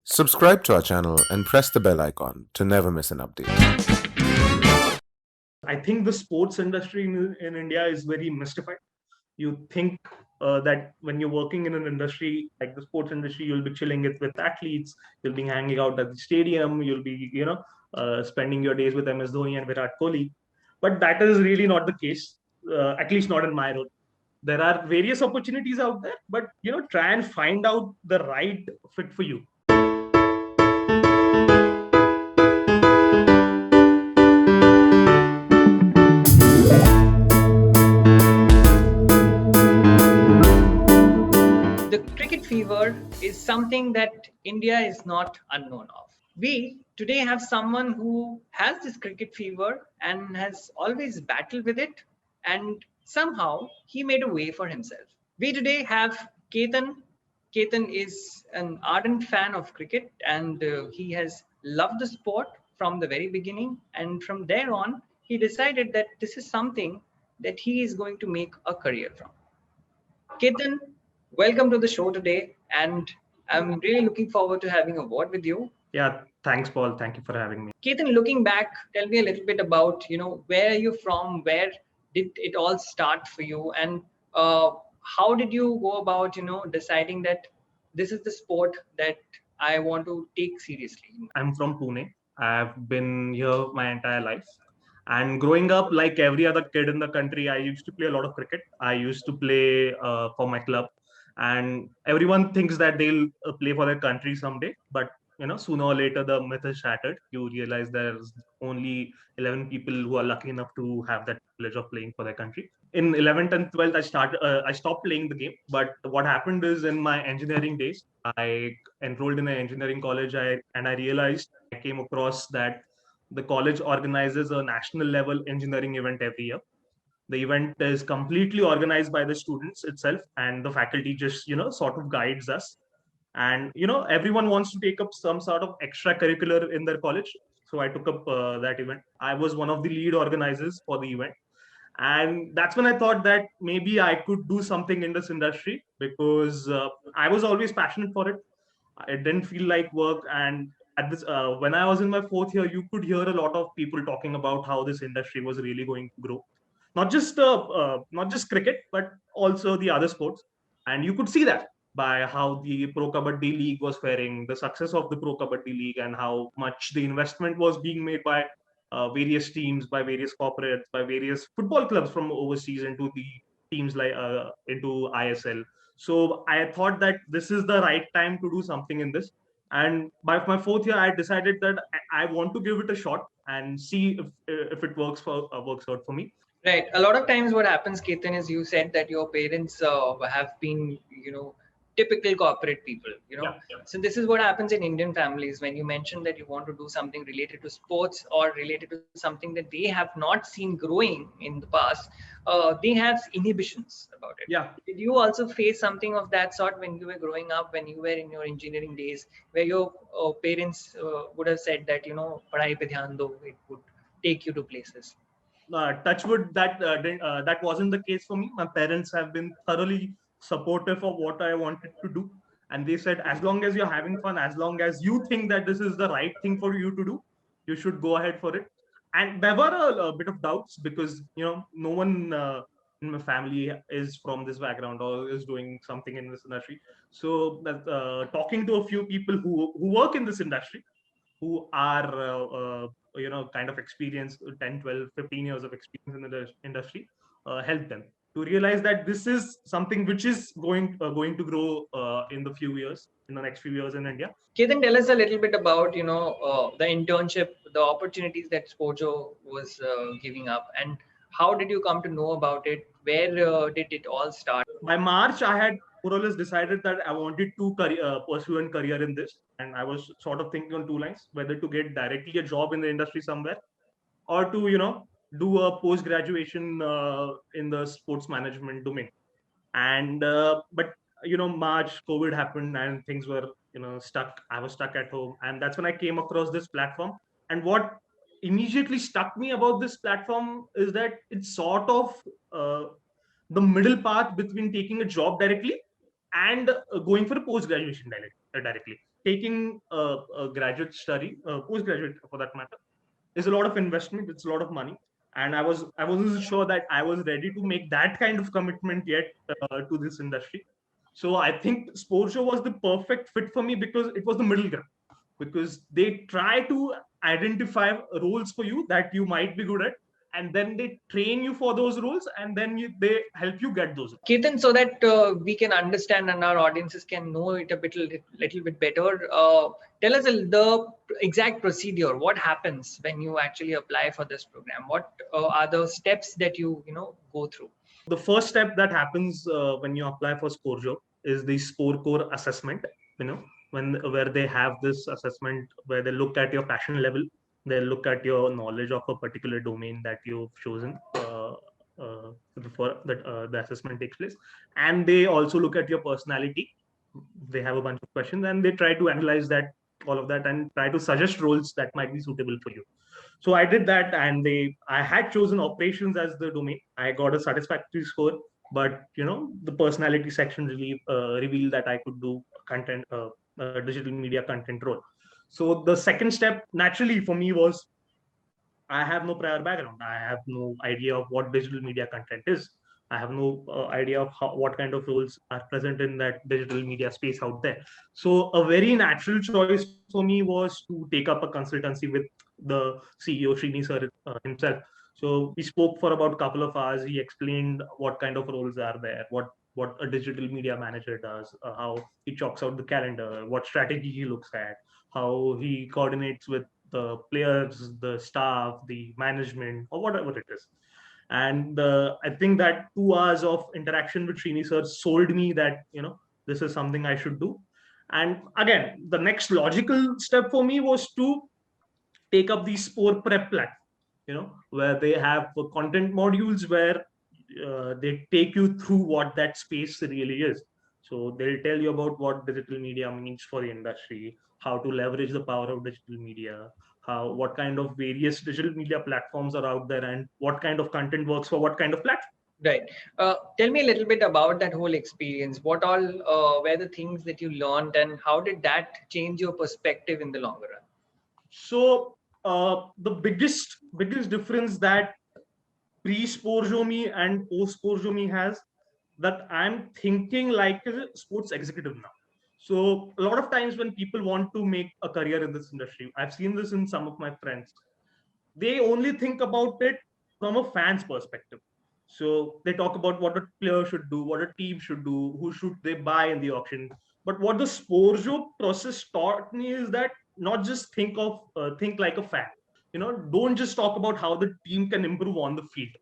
Subscribe to our channel and press the bell icon to never miss an update. I think the sports industry in India is very mystified. You think that when you're working in an industry like the sports industry, you'll be chilling it with athletes, you'll be hanging out at the stadium, you'll be, spending your days with MS Dhoni and Virat Kohli. But that is really not the case, at least not in my role. There are various opportunities out there, but try and find out the right fit for you. The cricket fever is something that India is not unknown of. We today have someone who has this cricket fever and has always battled with it, and somehow he made a way for himself. We today have Ketan. Ketan is an ardent fan of cricket, and he has loved the sport from the very beginning. And from there on, he decided that this is something that he is going to make a career from. Ketan, welcome to the show today, and I'm really looking forward to having a word with you. Yeah, thanks, Paul. Thank you for having me. Ketan, looking back, tell me a little bit about where are you from, where did it all start for you, and how did you go about deciding that this is the sport that I want to take seriously? I'm from Pune. I've been here my entire life. And growing up, like every other kid in the country, I used to play a lot of cricket. I used to play for my club. And everyone thinks that they'll play for their country someday. But, sooner or later, the myth is shattered. You realize there's only 11 people who are lucky enough to have that privilege of playing for their country. In 11th and 12th, I stopped playing the game. But what happened is in my engineering days, I enrolled in an engineering college. And I realized I came across that the college organizes a national level engineering event every year. The event is completely organized by the students itself, and the faculty just sort of guides us. And everyone wants to take up some sort of extracurricular in their college, so I took up that event. I was one of the lead organizers for the event, and that's when I thought that maybe I could do something in this industry, because I was always passionate for it. It didn't feel like work. And at this when I was in my fourth year, you could hear a lot of people talking about how this industry was really going to grow, not just cricket, but also the other sports. And you could see that by how the Pro Kabaddi League was faring, the success of the Pro Kabaddi League, and how much the investment was being made by various teams, by various corporates, by various football clubs from overseas into the teams, like into ISL. So I thought that this is the right time to do something in this. And by my fourth year, I decided that I want to give it a shot and see if it works out for me. Right. A lot of times what happens, Ketan, is you said that your parents have been, typical corporate people, Yeah, yeah. So this is what happens in Indian families when you mention that you want to do something related to sports or related to something that they have not seen growing in the past. They have inhibitions about it. Yeah. Did you also face something of that sort when you were growing up, when you were in your engineering days, where your parents would have said that, padhai pe dhyan do, it would take you to places? Touchwood, that wasn't the case for me. My parents have been thoroughly supportive of what I wanted to do, and they said, as long as you're having fun, as long as you think that this is the right thing for you to do, you should go ahead for it. And there were a bit of doubts, because no one in my family is from this background or is doing something in this industry. So that, talking to a few people who work in this industry, who are kind of experienced, 10, 12, 15 years of experience in the industry, help them to realize that this is something which is going to grow in the next few years in India. Ketan, tell us a little bit about the internship, the opportunities that Sporjo was giving up, and how did you come to know about it? Where did it all start? By March, I had more or less decided that I wanted to pursue a career in this, and I was sort of thinking on two lines: whether to get directly a job in the industry somewhere, or to do a post graduation in the sports management domain. And but March, COVID happened, and things were stuck. I was stuck at home, and that's when I came across this platform. And what immediately struck me about this platform is that it's sort of the middle path between taking a job directly and going for a post graduation directly. taking a graduate study, postgraduate for that matter, is a lot of investment. It's a lot of money, and I wasn't sure that I was ready to make that kind of commitment yet to this industry. So I think Sporjo was the perfect fit for me because it was the middle ground. Because they try to identify roles for you that you might be good at, and then they train you for those roles, and then they help you get those roles. Ketan, so that we can understand and our audiences can know it a little bit better, tell us the exact procedure. What happens when you actually apply for this program? What are the steps that you go through? The first step that happens when you apply for Sporjo is the Spore Core assessment. Where they have this assessment where they look at your passion level, they look at your knowledge of a particular domain that you've chosen before that the assessment takes place, and they also look at your personality. They have a bunch of questions, and they try to analyze that all of that and try to suggest roles that might be suitable for you. So I did that, and I had chosen operations as the domain. I got a satisfactory score, but the personality section revealed that I could do content, digital media content role. So the second step naturally for me was, I have no prior background. I have no idea of what digital media content is. I have no idea of what kind of roles are present in that digital media space out there. So a very natural choice for me was to take up a consultancy with the CEO, Srini sir himself. So we spoke for about a couple of hours. He explained what kind of roles are there, what a digital media manager does, how he chalks out the calendar, what strategy he looks at, how he coordinates with the players, the staff, the management, or whatever it is. And I think that 2 hours of interaction with Srini sir sold me that this is something I should do. And again, the next logical step for me was to take up the Spore Prep platform, where they have content modules where they take you through what that space really is. So they'll tell you about what digital media means for the industry, how to leverage the power of digital media, what kind of various digital media platforms are out there, and what kind of content works for what kind of platform. Right. Tell me a little bit about that whole experience. What all were the things that you learned, and how did that change your perspective in the longer run? So the biggest difference that pre-Sporjo me and post-Sporjo me has, that I'm thinking like a sports executive now. So a lot of times when people want to make a career in this industry, I've seen this in some of my friends, they only think about it from a fan's perspective. So they talk about what a player should do, what a team should do, who should they buy in the auction. But what the Sporjo process taught me is that not just think like a fan. Don't just talk about how the team can improve on the field,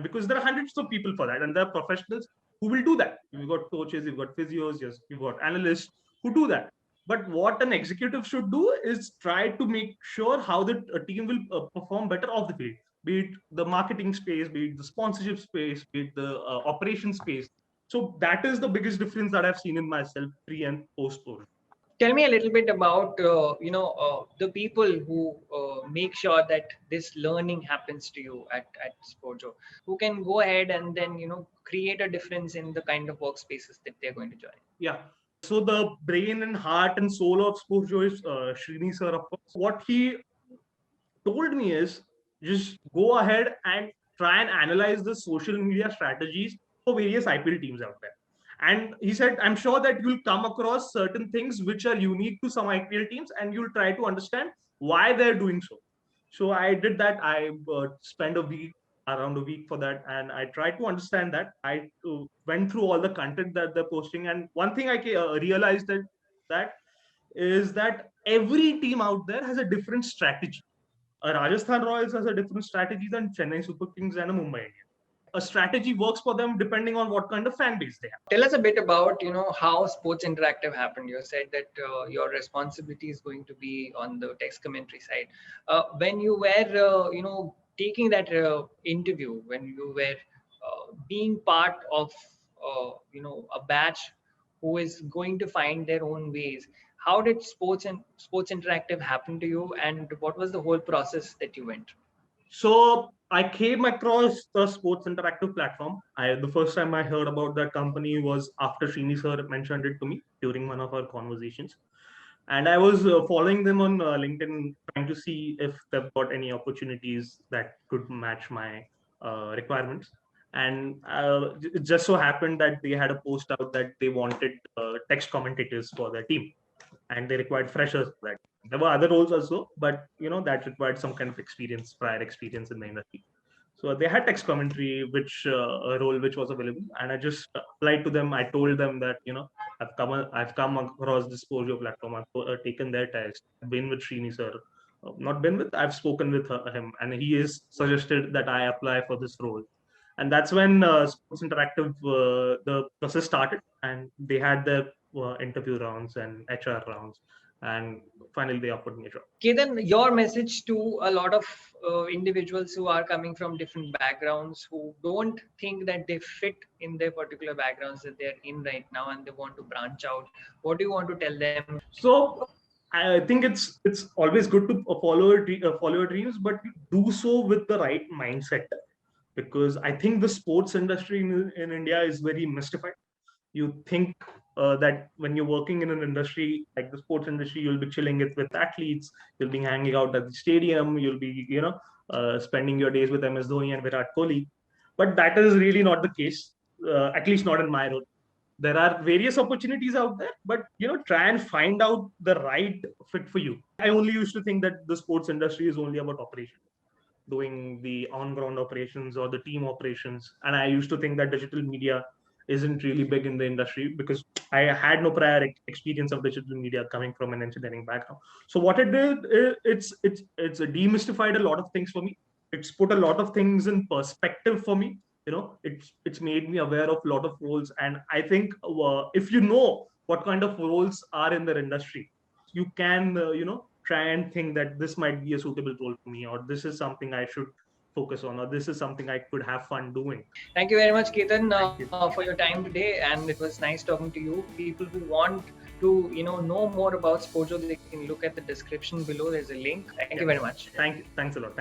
because there are hundreds of people for that, and there are professionals who will do that. You've got coaches, you've got physios, yes, you've got analysts who do that. But what an executive should do is try to make sure how the team will perform better off the field, be it the marketing space, be it the sponsorship space, be it the operation space. So that is the biggest difference that I've seen in myself pre and post sport. Tell me a little bit about the people who make sure that this learning happens to you at Sporjo, who can go ahead and then create a difference in the kind of workspaces that they're going to join. Yeah. So the brain and heart and soul of Sporjo is Srini sir, of course. What he told me is, just go ahead and try and analyze the social media strategies for various IPL teams out there. And he said, I'm sure that you'll come across certain things which are unique to some IPL teams, and you'll try to understand why they're doing so. So I did that. I spent around a week for that, and I tried to understand that. I went through all the content that they're posting, and one thing I realized that is that every team out there has a different strategy. A Rajasthan Royals has a different strategy than Chennai Super Kings and a Mumbai Indians. A strategy works for them depending on what kind of fan base they have. Tell us a bit about how Sports Interactive happened. You said that your responsibility is going to be on the text commentary side. When you were taking that interview, when you were being part of a batch who is going to find their own ways, how did Sports Interactive happen to you, and what was the whole process that you went through? So I came across the Sports Interactive platform. The first time I heard about that company was after Srini sir mentioned it to me during one of our conversations. And I was following them on LinkedIn, trying to see if they've got any opportunities that could match my requirements. And it just so happened that they had a post out that they wanted text commentators for their team, and they required freshers for that. There were other roles also, but that required some kind of experience, prior experience in the industry. So they had text commentary, which a role which was available, and I just applied to them. I told them that I've come across this Sporjo platform. I've taken their test. I've been with Srini sir, not been with. I've spoken with him, and he has suggested that I apply for this role. And that's when Sports Interactive the process started, and they had their interview rounds and HR rounds, and finally they offered me a job. Ketan, your message to a lot of individuals who are coming from different backgrounds, who don't think that they fit in their particular backgrounds that they're in right now, and they want to branch out. What do you want to tell them? So I think it's always good to follow your dreams, but do so with the right mindset, because I think the sports industry in India is very mystified. You think that when you're working in an industry like the sports industry, you'll be chilling it with athletes, you'll be hanging out at the stadium, you'll be spending your days with MS Dhoni and Virat Kohli. But that is really not the case, at least not in my role. There are various opportunities out there, but try and find out the right fit for you. I only used to think that the sports industry is only about operations, doing the on-ground operations or the team operations. And I used to think that digital media isn't really big in the industry, because I had no prior experience of digital media coming from an engineering background. So what it did, it's demystified a lot of things for me. It's put a lot of things in perspective for me. It's made me aware of a lot of roles. And I think if you know what kind of roles are in their industry, you can try and think that this might be a suitable role for me, or this is something I should focus on, or this is something I could have fun doing. Thank you very much, Ketan, for your time today, and it was nice talking to you. People who want to know more about Sporjo, they can look at the description below. There's a link. Thank you very much. Thanks a lot.